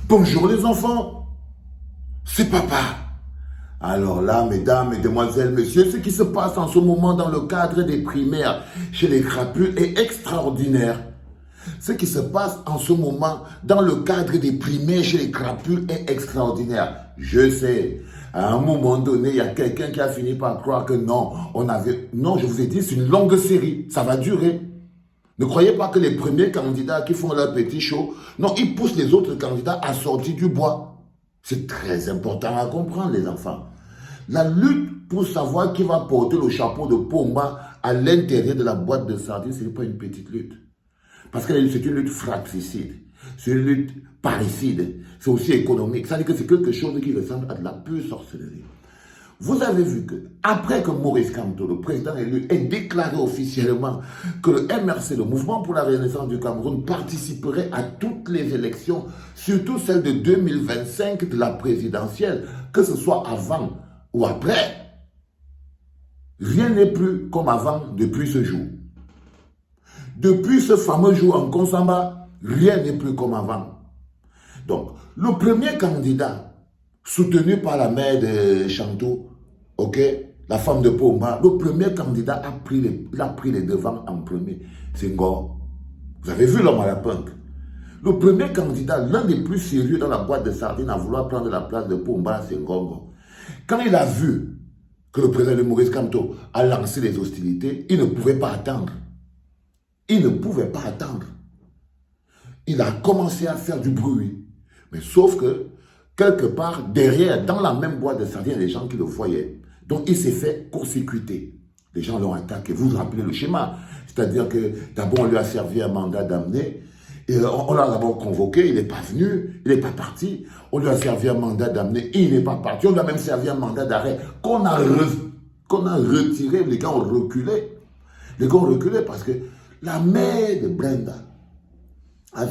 Bonjour les enfants, c'est papa. Alors là, mesdames, mesdemoiselles, messieurs, ce qui se passe en ce moment dans le cadre des primaires chez les crapules est extraordinaire. Ce qui se passe en ce moment dans le cadre des primaires chez les crapules est extraordinaire. Je sais, à un moment donné, il y a quelqu'un qui a fini par croire que non, Non, je vous ai dit, c'est une longue série, ça va durer. Ne croyez pas que les premiers candidats qui font leur petit show, non, ils poussent les autres candidats à sortir du bois. C'est très important à comprendre, les enfants. La lutte pour savoir qui va porter le chapeau de Pomba à l'intérieur de la boîte de sardines, ce n'est pas une petite lutte. Parce que c'est une lutte fratricide, c'est une lutte parricide, c'est aussi économique. Ça veut dire que c'est quelque chose qui ressemble à de la pure sorcellerie. Vous avez vu que, après que Maurice Kamto, le président élu, ait déclaré officiellement que le MRC, le Mouvement pour la Renaissance du Cameroun, participerait à toutes les élections, surtout celles de 2025 de la présidentielle, que ce soit avant ou après, rien n'est plus comme avant depuis ce jour. Depuis ce fameux jour en Konsamba, rien n'est plus comme avant. Donc, le premier candidat soutenu par la mère de Chanto, ok, la femme de Pomba, le premier candidat a pris les devants en premier. C'est Ngor. Vous avez vu l'homme à la punk. Le premier candidat, l'un des plus sérieux dans la boîte de sardines à vouloir prendre la place de Pomba, c'est Ngor. Quand il a vu que le président de Maurice Kamto a lancé les hostilités, il ne pouvait pas attendre. Il ne pouvait pas attendre. Il a commencé à faire du bruit. Mais sauf que, quelque part, derrière, dans la même boîte de sardines, il y a des gens qui le voyaient. Donc, il s'est fait consécuter. Les gens l'ont attaqué. Vous vous rappelez le schéma. C'est-à-dire que, d'abord, on lui a servi un mandat d'amener. Et on l'a d'abord convoqué, il n'est pas venu, il n'est pas parti. On lui a servi un mandat d'amener, il n'est pas parti. On lui a même servi un mandat d'arrêt qu'on a retiré. Les gars ont reculé. Les gars ont reculé parce que la mère de Brenda a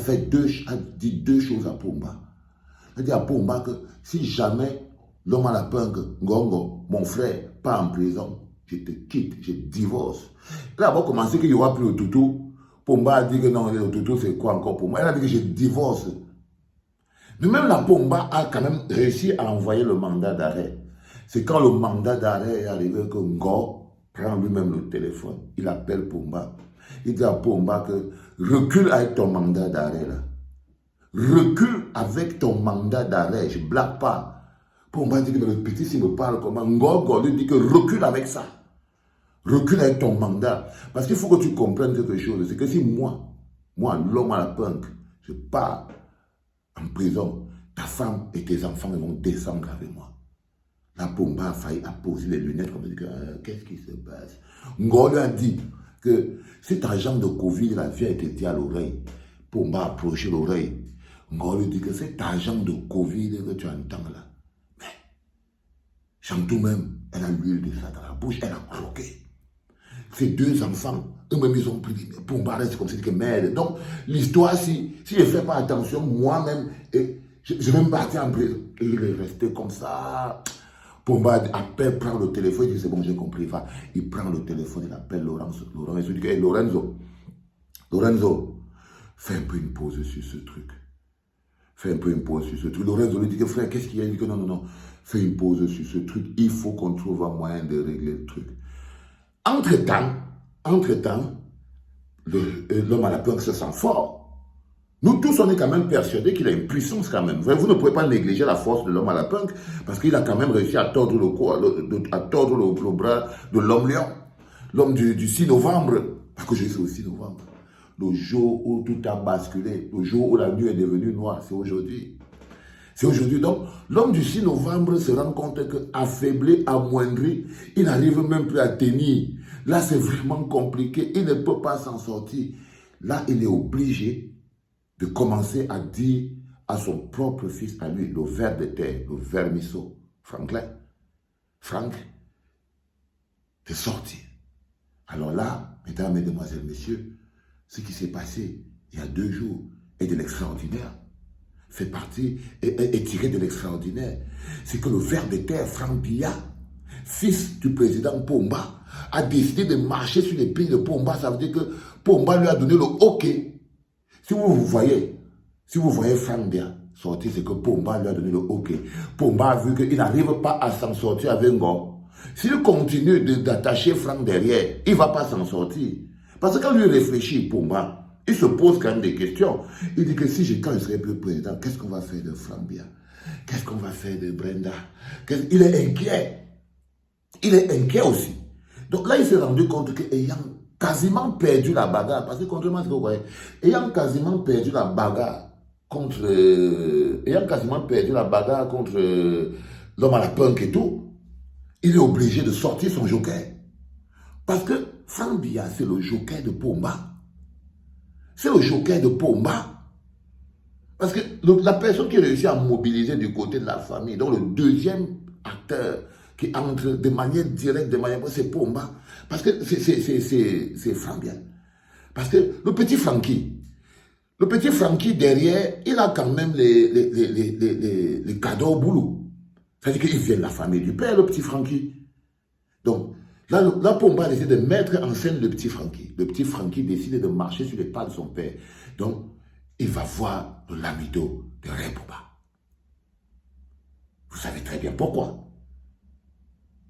dit deux choses à Pomba. Elle a dit à Pomba que si jamais l'homme à la punk, Ngongo, mon frère, part en prison, je te quitte, je divorce. Là, on va commencer qu'il n'y aura plus le toutou. Pomba a dit que non, le toutou c'est quoi encore pour moi? Elle a dit que je divorce. Mais même la Pomba a quand même réussi à envoyer le mandat d'arrêt. C'est quand le mandat d'arrêt est arrivé que Ngo prend lui-même le téléphone. Il appelle Pomba. Il dit à Pomba que recule avec ton mandat d'arrêt là. Recule avec ton mandat d'arrêt. Je ne blague pas. Pomba dit que le petit s'il me parle comment. Ngo lui dit que recule avec ça. Recule avec ton mandat. Parce qu'il faut que tu comprennes quelque chose. C'est que si moi, l'homme à la punk, je pars en prison, ta femme et tes enfants vont descendre avec moi. La Pomba a failli poser les lunettes comme dit qu'est-ce qui se passe? Ngo lui a dit que cet agent de Covid là vient et te dit à l'oreille. Pomba a approché l'oreille. Ngo lui dit que cet agent de Covid que tu entends là, mais Chantou même, elle a l'huile de ça dans la bouche, elle a croqué. Ces deux enfants, eux-mêmes ils ont pris, Pomba reste comme si que merde. Donc l'histoire, si je ne fais pas attention, moi-même, je vais me partir en prison. Et il est resté comme ça. Pomba appelle, prend le téléphone, il dit c'est bon, j'ai compris. Il prend le téléphone, il appelle Lorenzo. Lorenzo dit hey, Lorenzo, fais un peu une pause sur ce truc. Fais un peu une pause sur ce truc. Lorenzo lui dit que frère, qu'est-ce qu'il y a? Il dit que non, fais une pause sur ce truc. Il faut qu'on trouve un moyen de régler le truc. Entre-temps, l'homme à la punk se sent fort. Nous tous, on est quand même persuadés qu'il a une puissance quand même. Vous ne pouvez pas négliger la force de l'homme à la punk parce qu'il a quand même réussi à tordre le bras de l'homme lion. L'homme du 6 novembre. Parce que j'ai fait au 6 novembre. Le jour où tout a basculé. Le jour où la nuit est devenue noire. C'est aujourd'hui. C'est aujourd'hui. Donc, l'homme du 6 novembre se rend compte qu'affaibli, amoindri, il n'arrive même plus à tenir. Là, c'est vraiment compliqué. Il ne peut pas s'en sortir. Là, il est obligé de commencer à dire à son propre fils, à lui, le ver de terre, le vermisseau, Franck, de sortir. Alors là, mesdames, mesdemoiselles, messieurs, ce qui s'est passé il y a 2 jours est de l'extraordinaire. Fait partie et tiré de l'extraordinaire. C'est que le ver de terre, Franck Biya, fils du président Pomba, a décidé de marcher sur les pieds de Pomba. Ça veut dire que Pomba lui a donné le OK. Si vous voyez, Si vous voyez Frank Bia sortir, c'est que Pomba lui a donné le OK. Pomba a vu qu'il n'arrive pas à s'en sortir avec Ngom. S'il continue d'attacher Frank derrière, il ne va pas s'en sortir. Parce que quand lui réfléchit, Pomba, il se pose quand même des questions. Il dit que quand je serai plus président, qu'est-ce qu'on va faire de Frank Bia? Qu'est-ce qu'on va faire de Brenda? Il est inquiet. Il est inquiet aussi. Donc là, il s'est rendu compte qu'ayant quasiment perdu la bagarre, parce que contrairement à ce que vous voyez, ayant quasiment perdu la bagarre contre l'homme à la punk et tout, il est obligé de sortir son joker. Parce que Frank Bia, c'est le joker de Pomba. C'est le joker de Pomba. Parce que la personne qui réussit à mobiliser du côté de la famille, donc le deuxième acteur qui entre de manière directe, c'est Pomba. Parce que c'est Frank Bia. Parce que le petit Frankie derrière, il a quand même les cadeaux au boulot. C'est-à-dire qu'il vient de la famille du père, le petit Frankie. Donc, là Pomba décide de mettre en scène le petit Frankie. Le petit Frankie décide de marcher sur les pas de son père. Donc, il va voir le lamido de Rebouba. Vous savez très bien pourquoi.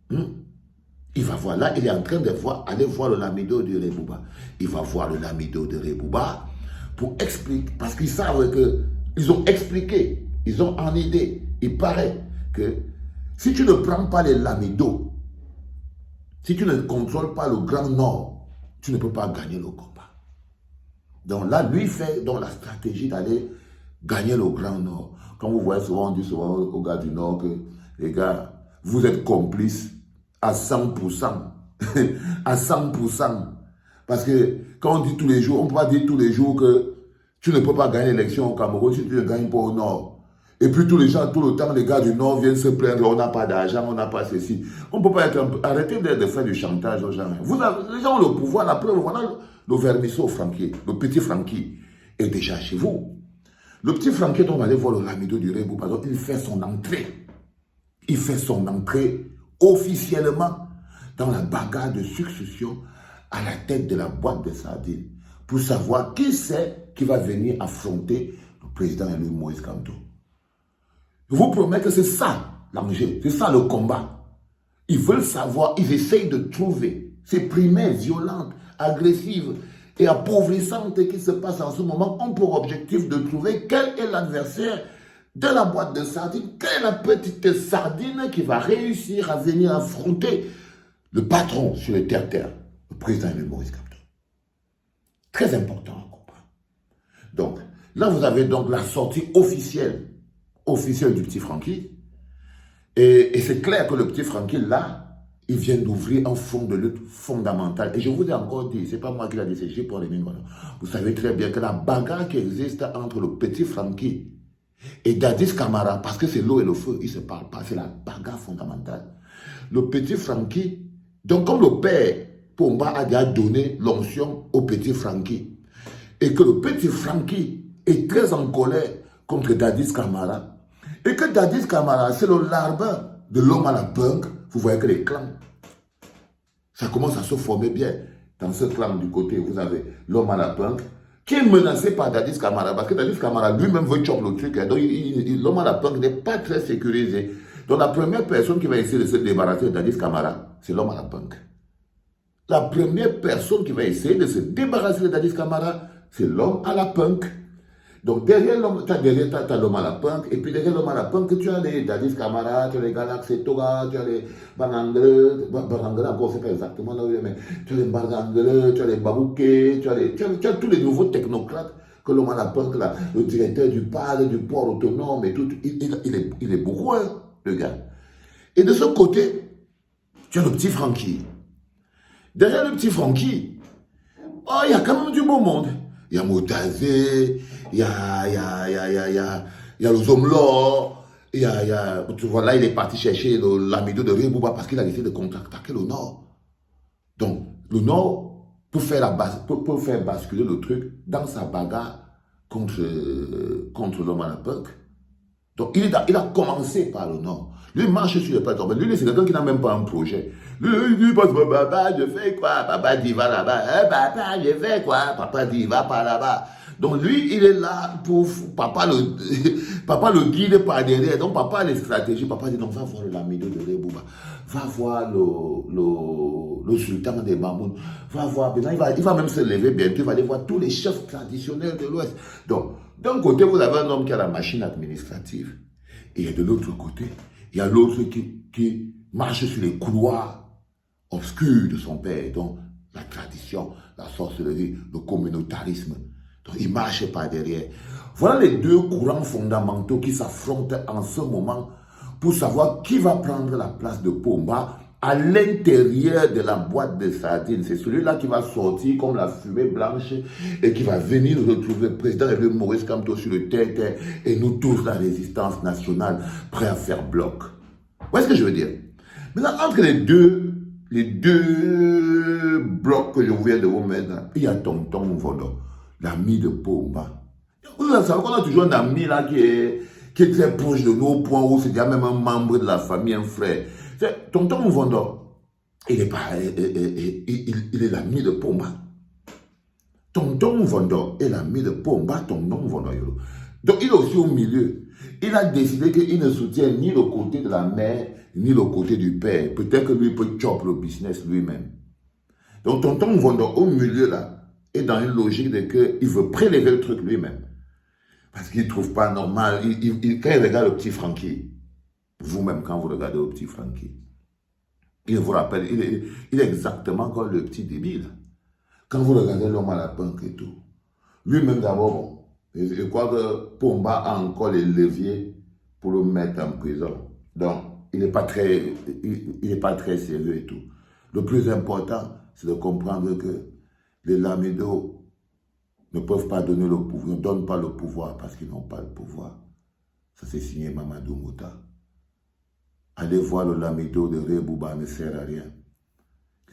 Il va voir, là, il est en train aller voir le lamido de Rebouba. Il va voir le lamido de Rebouba pour expliquer, parce qu'ils savent qu'ils ont expliqué, ils ont en idée. Il paraît que si tu ne prends pas les lamidos, si tu ne contrôles pas le Grand Nord, tu ne peux pas gagner le combat. Donc là, lui fait donc la stratégie d'aller gagner le Grand Nord. Comme vous voyez souvent, on dit souvent aux gars du Nord que, les gars, vous êtes complices à 100%. À 100%. Parce que quand on dit tous les jours, on ne peut pas dire tous les jours que tu ne peux pas gagner l'élection au Cameroun si tu ne gagnes pas au Nord. Et puis tous les gens, tout le temps, les gars du Nord viennent se plaindre, on n'a pas d'argent, on n'a pas ceci. On ne peut pas être... Arrêtez de faire du chantage aux gens. Les gens ont le pouvoir, la preuve, voilà le vermisseau Francky, le petit Francky est déjà chez vous. Le petit Francky dont on allait voir le lamido du Rebou, par exemple, il fait son entrée. Il fait son entrée officiellement dans la bagarre de succession à la tête de la boîte de sardines pour savoir qui c'est qui va venir affronter le président élu Moïse Kamto. Je vous promets que c'est ça l'enjeu, c'est ça le combat. Ils veulent savoir, ils essayent de trouver ces primaires violentes, agressives et appauvrissantes qui se passent en ce moment ont pour objectif de trouver quel est l'adversaire de la boîte de sardines, quelle est la petite sardine qui va réussir à venir affronter le patron sur les terre-terre, le président élu Moïse Kamto. Très important à comprendre. Donc, là vous avez donc la sortie officielle du petit Francky. Et c'est clair que le petit Francky, là, il vient d'ouvrir un front de lutte fondamental. Et je vous ai encore dit, c'est pas moi qui l'ai dit, c'est J. Paul Émile Ngolo. Vous savez très bien que la bagarre qui existe entre le petit Francky et Dadis Camara, parce que c'est l'eau et le feu, ils ne se parlent pas, c'est la bagarre fondamentale. Le petit Francky, donc comme le père Pomba a déjà donné l'onction au petit Francky, et que le petit Francky est très en colère contre Dadis Camara, et que Dadis Camara, c'est le larbin de l'homme à la punk, vous voyez que les clans, ça commence à se former bien. Dans ce clan du côté, vous avez l'homme à la punk, qui est menacé par Dadis Camara, parce que Dadis Camara lui-même veut choper le truc, donc l'homme à la punk n'est pas très sécurisé. Donc la première personne qui va essayer de se débarrasser de Dadis Camara, c'est l'homme à la punk. La première personne qui va essayer de se débarrasser de Dadis Camara, c'est l'homme à la punk. Donc derrière l'homme, tu as l'homme à la punk, et puis derrière l'homme à la punk, tu as les Dadis Camara, tu as les Galaxy Toga, tu as les Banangle, encore c'est pas exactement là, mais tu as les Banangle, tu as les Babouké, tu as tous les nouveaux technocrates que l'homme à la punk, là, le directeur du PAD, du port autonome et tout, il est beaucoup, hein, le gars. Et de ce côté, tu as le petit Francky. Derrière le petit Francky, oh, il y a quand même du beau monde. Il y a Motazé, il y a le Zomlor, tu vois, là, il est parti chercher l'amido de Rebouba parce qu'il a essayé de contre-attaquer le Nord. Donc, le Nord, pour faire basculer le truc dans sa bagarre contre l'homme à la punk. Donc, il a commencé par le Nord. Lui, il marche sur les plateaux. Lui, c'est quelqu'un qui n'a même pas un projet. Lui, il dit, papa, je fais quoi? Papa dit, va là-bas. Papa, je fais quoi? Papa dit, va pas là-bas. Donc lui, il est là pour papa papa le guide par derrière. Donc papa a les stratégies. Papa dit non, va voir le Lamido de Rebouba. Va voir le sultan des Mamoun. Va voir, maintenant, il va même se lever bientôt. Il va aller voir tous les chefs traditionnels de l'Ouest. Donc, d'un côté, vous avez un homme qui a la machine administrative. Et de l'autre côté, il y a l'autre qui marche sur les couloirs obscurs de son père. Donc, la tradition, la sorcellerie, le communautarisme. Donc, il marche par derrière. Voilà les deux courants fondamentaux qui s'affrontent en ce moment pour savoir qui va prendre la place de Pomba à l'intérieur de la boîte de sardines. C'est celui-là qui va sortir comme la fumée blanche et qui va venir retrouver le président et le Maurice Kamto sur le terre et nous tous, la résistance nationale, prêts à faire bloc. Vous voyez ce que je veux dire? Maintenant, entre les deux blocs que je viens de vous mettre, il y a Tonton Vodo, l'ami de Pomba. Vous savez qu'on a toujours un ami là qui est très proche de nous au point où c'est déjà même un membre de la famille, un frère. Tonton Vondo, il est l'ami de Pomba. Tonton Vondo est l'ami de Pomba, Tonton Vondo. Donc il est aussi au milieu. Il a décidé qu'il ne soutient ni le côté de la mère, ni le côté du père. Peut-être que lui peut chopper le business lui-même. Donc Tonton Vondo au milieu là, est dans une logique de qu'il veut prélever le truc lui-même. Parce qu'il ne trouve pas normal. Quand il regarde le petit Francky, vous-même quand vous regardez le petit Francky, il vous rappelle, il est exactement comme le petit débile. Quand vous regardez l'homme à la punk et tout, lui-même d'abord, bon, je crois que Pomba a encore les leviers pour le mettre en prison. Donc, il n'est pas très sérieux et tout. Le plus important, c'est de comprendre que les Lamido ne peuvent pas donner le pouvoir, ne donnent pas le pouvoir parce qu'ils n'ont pas le pouvoir. Ça, c'est signé Mamadou Mouta. Allez voir le Lamido de Rebouba, ne sert à rien.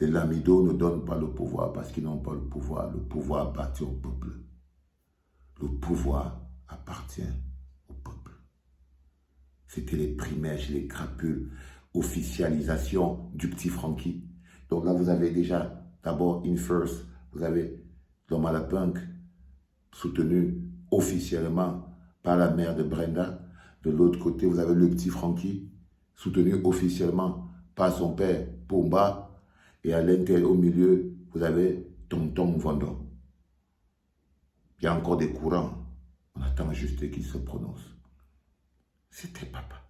Les Lamido ne donnent pas le pouvoir parce qu'ils n'ont pas le pouvoir. Le pouvoir appartient au peuple. Le pouvoir appartient au peuple. C'était les primaires, les crapules, officialisation du petit Francky. Donc là, vous avez déjà, d'abord, in first, vous avez l'homme à la punk, soutenu officiellement par la mère de Brenda. De l'autre côté, vous avez le petit Francky, soutenu officiellement par son père, Pomba. Et à l'intérieur, au milieu, vous avez Tonton Vondo. Il y a encore des courants. On attend juste qu'ils se prononcent. C'était papa.